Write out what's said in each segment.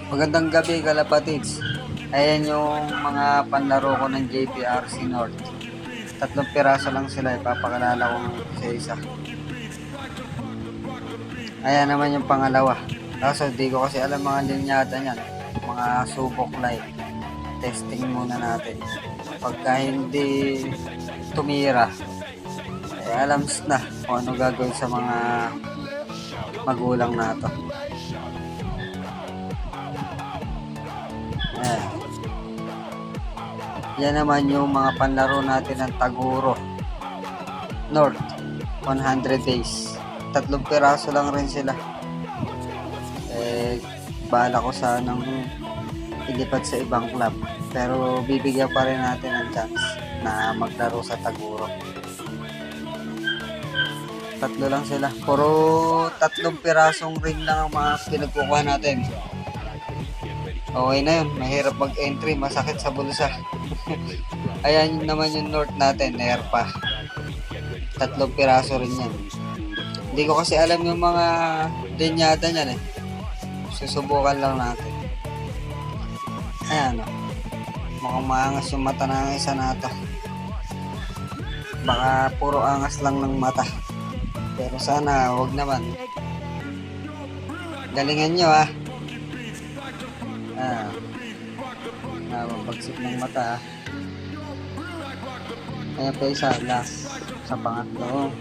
Magandang gabi kalapatids. Ayan yung mga panlaro ko ng JPRC North. 3 piraso lang sila, ipapakilala ko isa-isa. Ayan naman yung pangalawa. Kaso di ko kasi alam mga linyada niyan. Mga subok live. Testing muna natin. Pagka hindi tumira, alam na kung ano gagawin sa mga magulang nato. Ayan. Yan naman yung mga panlaro natin ng Taguro North 100 days. 3 piraso lang rin sila. Bala ko sanang ilipat sa ibang club. Pero bibigyan pa rin natin ng chance na maglaro sa Taguro. 3 lang sila. Puro 3 pirasong ring lang ang mga pinagkukuha natin. Okay na yun. Mahirap mag-entry. Masakit sa bulsa. Ayan naman yung North natin. Nerpa. 3 piraso rin yan. Hindi ko kasi alam yung mga linyada niyan eh. Susubukan lang natin. Ayan o. Mukhang maangas yung mata ng isa na ito. Baka puro angas lang ng mata. Pero sana wag naman. Galingan nyo ah. Mabagsik ng mata ah. Ayan pa isa, last sa pangatlo.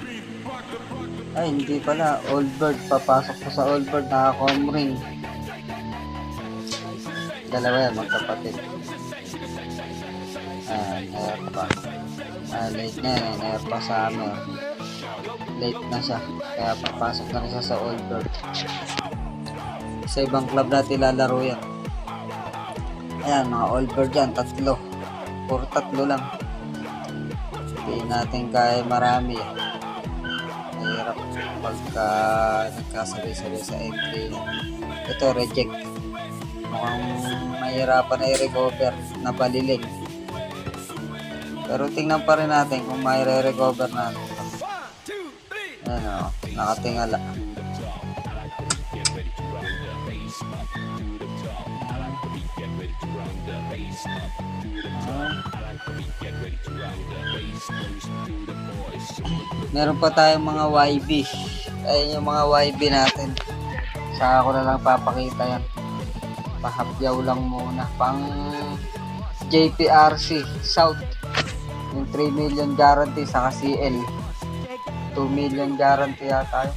Ay hindi pala, old bird. Papasok ko sa old bird, naka-com ring. Dalawa yan, magkapatid. Nerpa. Late na yan, nerpa summer. Late na siya, kaya papasok na siya sa old bird. Sa ibang club natin lalaro yan. Ayan, mga old bird yan, 3. Puro 3 lang. Hindi natin kaya marami eh. Mahirap pagka nagkasabay-sabay sa entry. Ito, reject. Mukhang mahirapan na i-recover na baliling. Pero tingnan pa rin natin kung may re-recover natin. Ayan o, nakatingala. Meron pa tayong mga YB. Ayun yung mga YB natin. Saka ko na lang papakita yan. Pahapyaw lang muna. Pang JPRC South. Yung 3 million guarantee. Saka CL 2 million guarantee yata yun.